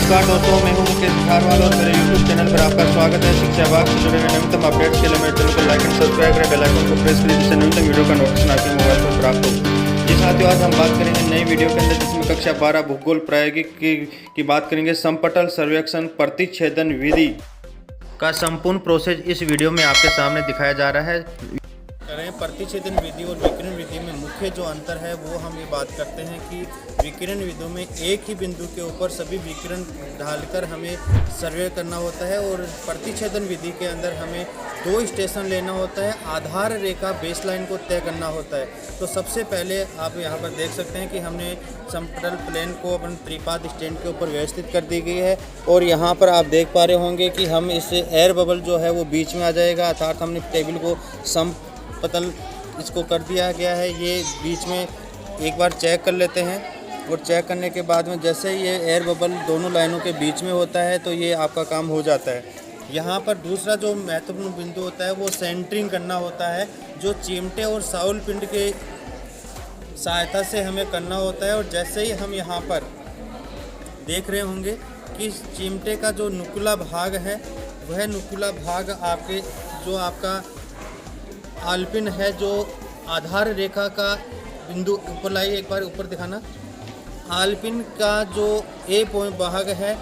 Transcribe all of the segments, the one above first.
नमस्कार दोस्तों, मैं हूं मुकेश धारवाल और मेरे YouTube चैनल पर आपका स्वागत है। शिक्षा विभाग से जुड़े हुए नवीनतम अपडेट्स के लिए मेरे चैनल को लाइक एंड सब्सक्राइब करें, बेल आइकन को प्रेस करें जिससे नवीनतम वीडियो का नोटिफिकेशन आपके मोबाइल पर प्राप्त हो। जी साथियों, आज हम बात करेंगे नई वीडियो के अंदर जिसमें कक्षा 12 भूगोल प्रायोगिक की बात करेंगे। समपटल सर्वेक्षण प्रतिच्छेदन विधि का संपूर्ण प्रोसेस इस वीडियो में आपके सामने दिखाया जा रहा है। प्रतिच्छेदन विधि और विकिरण विधि में मुख्य जो अंतर है वो हम ये बात करते हैं कि विकिरण विधि में एक ही बिंदु के ऊपर सभी विकिरण डालकर हमें सर्वे करना होता है और प्रतिच्छेदन विधि के अंदर हमें 2 स्टेशन लेना होता है। आधार रेखा बेसलाइन को तय करना होता है। तो सबसे पहले आप यहाँ पर देख सकते हैं कि हमने समतल प्लेन को अपन त्रिपाद स्टैंड के ऊपर व्यवस्थित कर दी गई है और यहाँ पर आप देख पा रहे होंगे कि हम इससे एयर बबल जो है वो बीच में आ जाएगा, अर्थात हमने टेबल को समतल इसको कर दिया गया है। ये बीच में एक बार चेक कर लेते हैं और चेक करने के बाद में जैसे ये एयर बबल दोनों लाइनों के बीच में होता है तो ये आपका काम हो जाता है। यहाँ पर दूसरा जो महत्वपूर्ण बिंदु होता है वो सेंटरिंग करना होता है, जो चिमटे और साउल पिंड के सहायता से हमें करना होता है। और जैसे ही हम यहाँ पर देख रहे होंगे कि चिमटे का जो नुकीला भाग है वह नुकीला भाग आपका आलपिन है, जो आधार रेखा का बिंदु ऊपर लाइए, एक बार ऊपर दिखाना। आलपिन का जो ए पॉइंट भाग है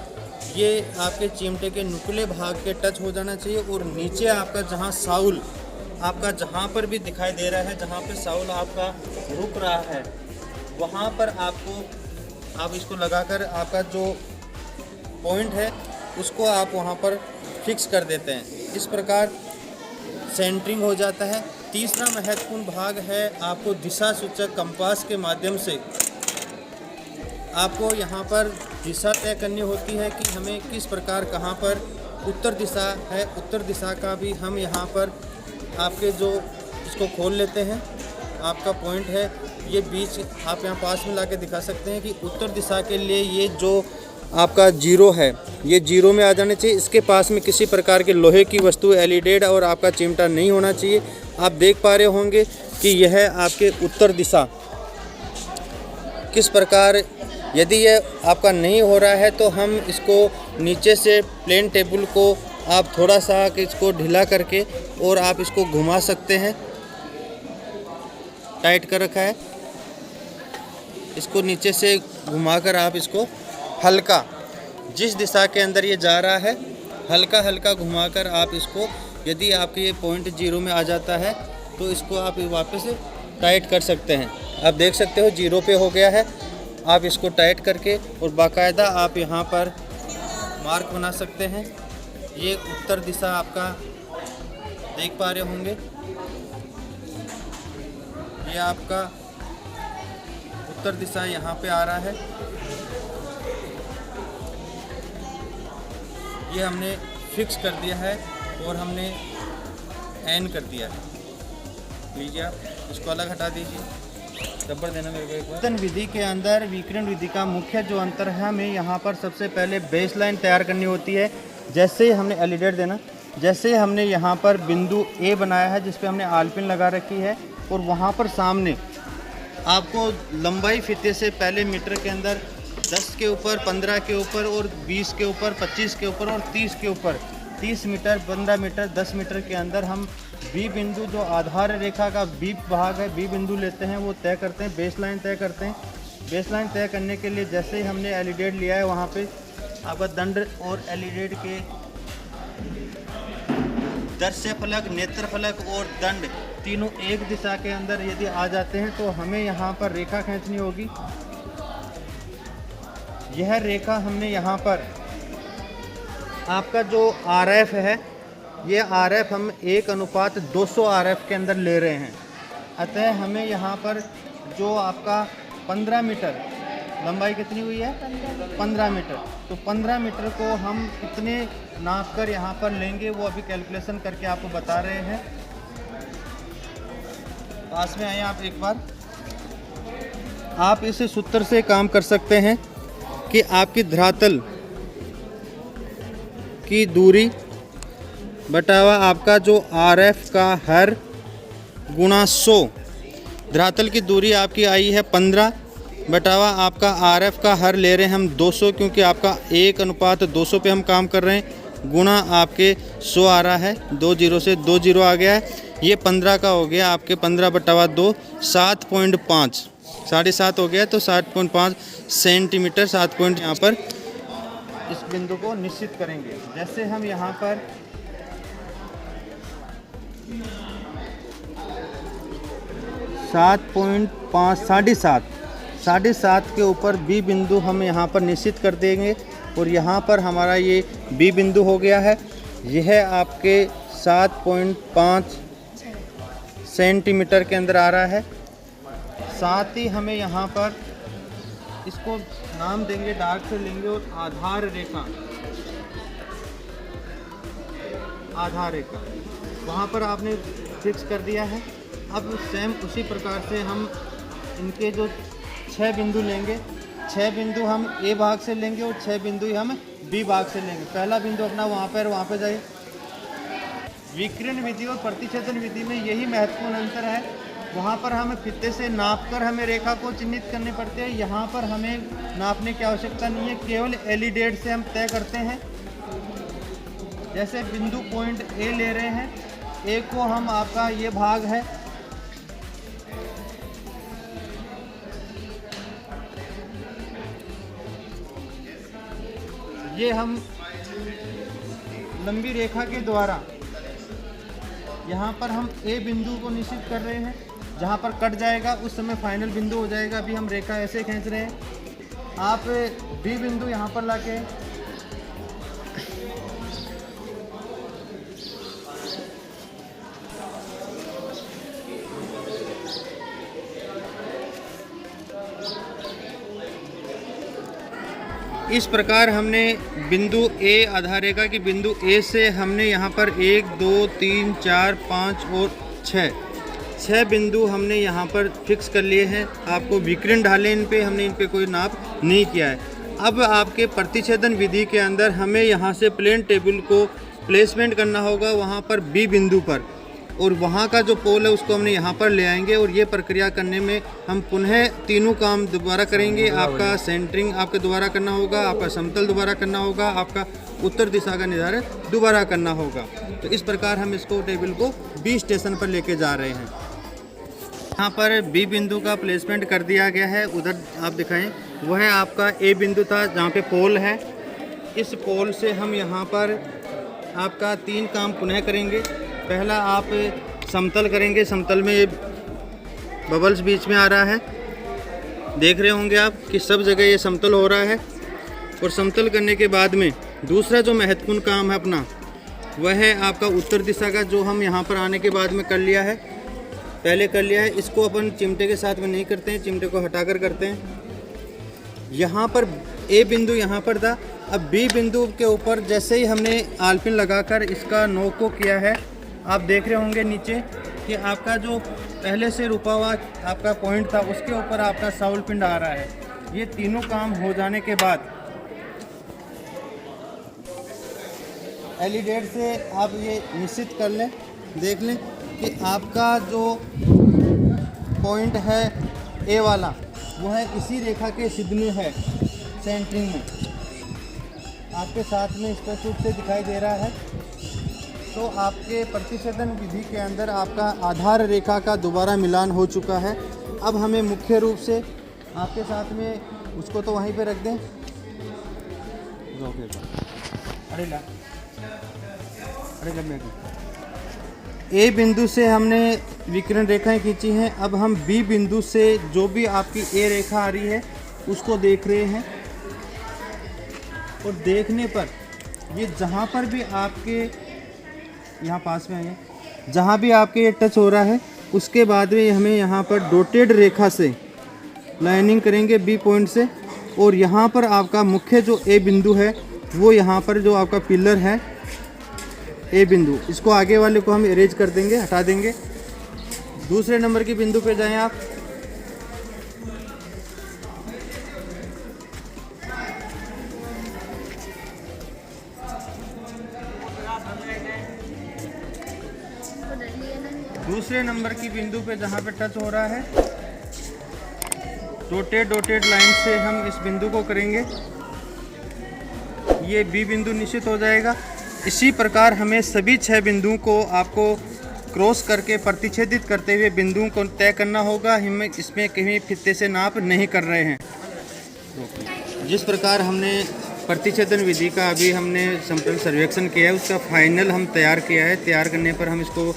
ये आपके चिमटे के नुकीले भाग के टच हो जाना चाहिए और नीचे आपका जहां साउल आपका जहां पर भी दिखाई दे रहा है, जहां पे साउल आपका रुक रहा है वहां पर आप इसको लगाकर आपका जो पॉइंट है उसको आप वहां पर फिक्स कर देते हैं। इस प्रकार सेंटरिंग हो जाता है। तीसरा महत्वपूर्ण भाग है आपको दिशा सूचक कंपास के माध्यम से आपको यहाँ पर दिशा तय करनी होती है कि हमें किस प्रकार कहाँ पर उत्तर दिशा है। उत्तर दिशा का भी हम यहाँ पर आपके जो इसको खोल लेते हैं, आपका पॉइंट है ये बीच आप यहाँ पास में ला के दिखा सकते हैं कि उत्तर दिशा के लिए ये जो आपका 0 है ये 0 में आ जाने चाहिए। इसके पास में किसी प्रकार के लोहे की वस्तु एलिडेड और आपका चिमटा नहीं होना चाहिए। आप देख पा रहे होंगे कि यह आपके उत्तर दिशा किस प्रकार, यदि यह आपका नहीं हो रहा है तो हम इसको नीचे से प्लेन टेबल को आप थोड़ा सा इसको ढीला करके और आप इसको घुमा सकते हैं। टाइट कर रखा है, इसको नीचे से घुमाकर आप इसको हल्का जिस दिशा के अंदर ये जा रहा है हल्का हल्का घुमाकर आप इसको, यदि आपके ये पॉइंट 0 में आ जाता है तो इसको आप वापस से टाइट कर सकते हैं। आप देख सकते हो 0 पे हो गया है। आप इसको टाइट करके और बाकायदा आप यहाँ पर मार्क बना सकते हैं। ये उत्तर दिशा आपका देख पा रहे होंगे, ये आपका उत्तर दिशा यहाँ पे आ रहा है। ये हमने फिक्स कर दिया है और हमने एन कर दिया है। लीजिए आप इसको अलग हटा दीजिए, रबर देना मेरे को एक बार। विकिरण विधि के अंदर विकिरण विधि का मुख्य जो अंतर है, हमें यहाँ पर सबसे पहले बेसलाइन तैयार करनी होती है। जैसे ही हमने एलिडेट देना, जैसे ही हमने यहाँ पर बिंदु ए बनाया है जिस पे हमने आलपिन लगा रखी है और वहाँ पर सामने आपको लंबाई फीते से पहले मीटर के अंदर 10 के ऊपर, 15 के ऊपर और 20 के ऊपर, 25 के ऊपर और 30 के ऊपर, 30 मीटर, 15 मीटर, 10 मीटर के अंदर हम बी बिंदु जो आधार रेखा का बी भाग है, बी बिंदु लेते हैं, वो तय करते हैं, बेसलाइन तय करते हैं। बेसलाइन तय करने के लिए जैसे ही हमने एलिडेट लिया है वहाँ पे आपका दंड और एलिडेट के दर्श्य फलक, नेत्र फलक और दंड तीनों एक दिशा के अंदर यदि आ जाते हैं तो हमें यहाँ पर रेखा खींचनी होगी। यह रेखा हमने यहाँ पर आपका जो RF है, ये RF हम 1:200 RF के अंदर ले रहे हैं। अतः हमें यहाँ पर जो आपका 15 मीटर लंबाई कितनी हुई है, 15 मीटर, तो 15 मीटर को हम कितने नाप कर यहाँ पर लेंगे वो अभी कैलकुलेशन करके आपको बता रहे हैं। पास में आए आप एक बार, आप इस सूत्र से काम कर सकते हैं कि आपकी धरातल की दूरी बटावा आपका जो RF का हर गुणा 100। धरातल की दूरी आपकी आई है 15 बटावा आपका RF का हर ले रहे हैं हम 200, क्योंकि आपका 1:200 पे हम काम कर रहे हैं। गुणा आपके 100 आ रहा है, 20 से 20 आ गया है। ये 15 का हो गया आपके 15/2, 7.5, 7.5 हो गया, तो 7.5 सेंटीमीटर 7 पॉइंट यहाँ पर इस बिंदु को निश्चित करेंगे। जैसे हम यहाँ पर साढ़े सात के ऊपर बी बिंदु हम यहाँ पर निश्चित कर देंगे और यहाँ पर हमारा ये बी बिंदु हो गया है। यह आपके 7.5 सेंटीमीटर के अंदर आ रहा है। साथ ही हमें यहाँ पर इसको नाम देंगे, डार्क से लेंगे और आधार रेखा वहाँ पर आपने फिक्स कर दिया है। अब सेम उसी प्रकार से हम इनके जो 6 बिंदु लेंगे, 6 बिंदु हम ए भाग से लेंगे और 6 बिंदु हम बी भाग से लेंगे। पहला बिंदु अपना वहाँ पर जाइए। विकिरण विधि और प्रतिच्छेदन विधि में यही महत्वपूर्ण अंतर है। वहाँ पर हमें फीते से नापकर हमें रेखा को चिन्हित करने पड़ते हैं, यहाँ पर हमें नापने की आवश्यकता नहीं है, केवल एलिडेट से हम तय करते हैं। जैसे बिंदु पॉइंट ए ले रहे हैं, ए को हम आपका ये भाग है, ये हम लंबी रेखा के द्वारा यहाँ पर हम ए बिंदु को निश्चित कर रहे हैं। जहाँ पर कट जाएगा उस समय फाइनल बिंदु हो जाएगा। अभी हम रेखा ऐसे खींच रहे हैं। आप बी बिंदु यहाँ पर लाके इस प्रकार हमने बिंदु ए आधार रेखा की बिंदु ए से हमने यहाँ पर 1, 2, 3, 4, 5 और 6 बिंदु हमने यहाँ पर फिक्स कर लिए हैं। आपको विकिरण ढाले इन पे, हमने इन पे कोई नाप नहीं किया है। अब आपके प्रतिच्छेदन विधि के अंदर हमें यहाँ से प्लेन टेबल को प्लेसमेंट करना होगा वहाँ पर बी बिंदु पर, और वहाँ का जो पोल है उसको हमने यहाँ पर ले आएंगे। और ये प्रक्रिया करने में हम पुनः तीनों काम दोबारा करेंगे। आपका सेंटरिंग आपके दोबारा करना होगा, आपका समतल दोबारा करना होगा, आपका उत्तर दिशा का निर्धारण दोबारा करना होगा। तो इस प्रकार हम इसको टेबल को बी स्टेशन पर लेके जा रहे हैं। यहाँ पर बी बिंदु का प्लेसमेंट कर दिया गया है। उधर आप दिखाएं, वह आपका ए बिंदु था जहाँ पे पोल है। इस पोल से हम यहाँ पर आपका 3 काम पुनः करेंगे। पहला आप समतल करेंगे। समतल में ये बबल्स बीच में आ रहा है, देख रहे होंगे आप कि सब जगह ये समतल हो रहा है। और समतल करने के बाद में दूसरा जो महत्वपूर्ण काम है अपना, वह है आपका उत्तर दिशा का, जो हम यहाँ पर आने के बाद में कर लिया है, पहले कर लिया है। इसको अपन चिमटे के साथ में नहीं करते हैं, चिमटे को हटाकर करते हैं। यहाँ पर ए बिंदु यहाँ पर था। अब बी बिंदु के ऊपर जैसे ही हमने आलपिन लगाकर इसका नोक को किया है, आप देख रहे होंगे नीचे कि आपका जो पहले से रुका हुआ आपका पॉइंट था उसके ऊपर आपका साउल पिंड आ रहा है। ये तीनों काम हो जाने के बाद एलिडेट से आप ये निश्चित कर लें, देख लें कि आपका जो पॉइंट है ए वाला वो है इसी रेखा के सिद्ध में है, सेंटरिंग में आपके साथ में स्पष्ट रूप से दिखाई दे रहा है। तो आपके प्रतिच्छेदन विधि के अंदर आपका आधार रेखा का दोबारा मिलान हो चुका है। अब हमें मुख्य रूप से आपके साथ में उसको तो वहीं पे रख दें। ए बिंदु से हमने विकिरण रेखाएं खींची हैं। अब हम बी बिंदु से जो भी आपकी ए रेखा आ रही है उसको देख रहे हैं, और देखने पर ये जहाँ पर भी आपके यहाँ पास में है, जहाँ भी आपके ये टच हो रहा है, उसके बाद में हमें यहाँ पर डॉटेड रेखा से लाइनिंग करेंगे बी पॉइंट से। और यहाँ पर आपका मुख्य जो ए बिंदु है वो यहाँ पर जो आपका पिलर है ए बिंदु, इसको आगे वाले को हम इरेज कर देंगे, हटा देंगे। दूसरे नंबर की बिंदु पे जाएं आप। दूसरे नंबर की बिंदु पे जहाँ पे टच हो रहा है डॉटेड लाइन से हम इस बिंदु को करेंगे, ये बी बिंदु निश्चित हो जाएगा। इसी प्रकार हमें सभी 6 बिंदुओं को आपको क्रॉस करके प्रतिच्छेदित करते हुए बिंदुओं को तय करना होगा। हम इसमें कहीं फित्ते से नाप नहीं कर रहे हैं। जिस प्रकार हमने प्रतिच्छेदन विधि का अभी हमने समतल सर्वेक्षण किया है, उसका फाइनल हम तैयार किया है। तैयार करने पर हम इसको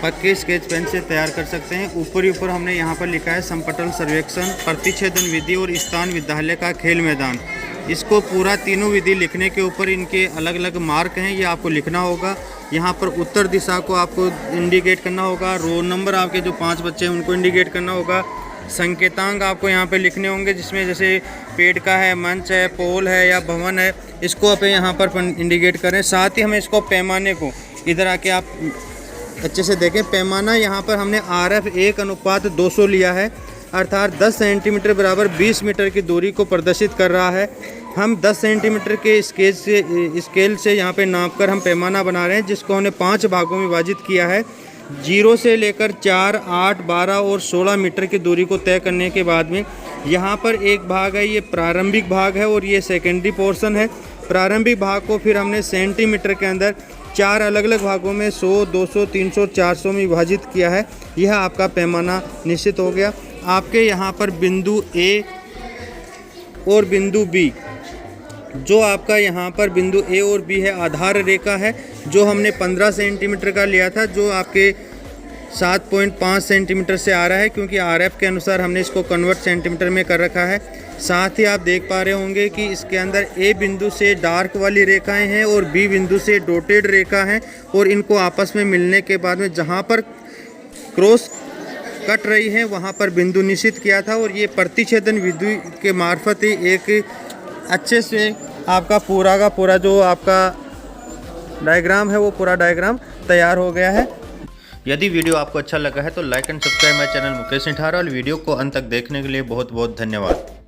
पक्के स्केच पेन से तैयार कर सकते हैं। ऊपर हमने यहाँ पर लिखा है समपटल सर्वेक्षण, प्रतिच्छेदन विधि और स्थान विद्यालय का खेल मैदान। इसको पूरा तीनों विधि लिखने के ऊपर इनके अलग अलग मार्क हैं, ये आपको लिखना होगा। यहाँ पर उत्तर दिशा को आपको इंडिकेट करना होगा। रोल नंबर आपके जो 5 बच्चे हैं उनको इंडिकेट करना होगा। संकेतांक आपको यहाँ पे लिखने होंगे, जिसमें जैसे पेड़ का है, मंच है, पोल है या भवन है, इसको आप यहाँ पर इंडिकेट करें। साथ ही हमें इसको पैमाने को इधर आके आप अच्छे से देखें। पैमाना यहाँ पर हमने RF 1:200 लिया है, अर्थात 10 सेंटीमीटर बराबर 20 मीटर की दूरी को प्रदर्शित कर रहा है। हम 10 सेंटीमीटर के स्केल से यहाँ पे नापकर हम पैमाना बना रहे हैं, जिसको हमने 5 भागों में विभाजित किया है। 0 से लेकर 4, 8, 12 और 16 मीटर की दूरी को तय करने के बाद में यहाँ पर एक भाग है, ये प्रारंभिक भाग है और ये सेकेंडरी पोर्शन है। प्रारंभिक भाग को फिर हमने सेंटीमीटर के अंदर 4 अलग अलग भागों में 100, 200, 300, 400 में विभाजित किया है। यह आपका पैमाना निश्चित हो गया। आपके यहाँ पर बिंदु A और बिंदु B, जो आपका यहाँ पर बिंदु A और B है, आधार रेखा है, जो हमने 15 सेंटीमीटर का लिया था, जो आपके 7.5 सेंटीमीटर से आ रहा है, क्योंकि RF के अनुसार हमने इसको कन्वर्ट सेंटीमीटर में कर रखा है। साथ ही आप देख पा रहे होंगे कि इसके अंदर A बिंदु से डार्क वाली रेखाएं हैं और B बिंदु से डॉटेड रेखा है, और इनको आपस में मिलने के बाद में जहाँ पर क्रॉस कट रही है वहाँ पर बिंदु निश्चित किया था। और ये प्रतिच्छेदन विधि के मार्फत ही एक अच्छे से आपका पूरा का पूरा जो आपका डायग्राम है, वो पूरा डायग्राम तैयार हो गया है। यदि वीडियो आपको अच्छा लगा है तो like and subscribe my channel Mukesh Nithar, और वीडियो को अंत तक देखने के लिए बहुत बहुत धन्यवाद।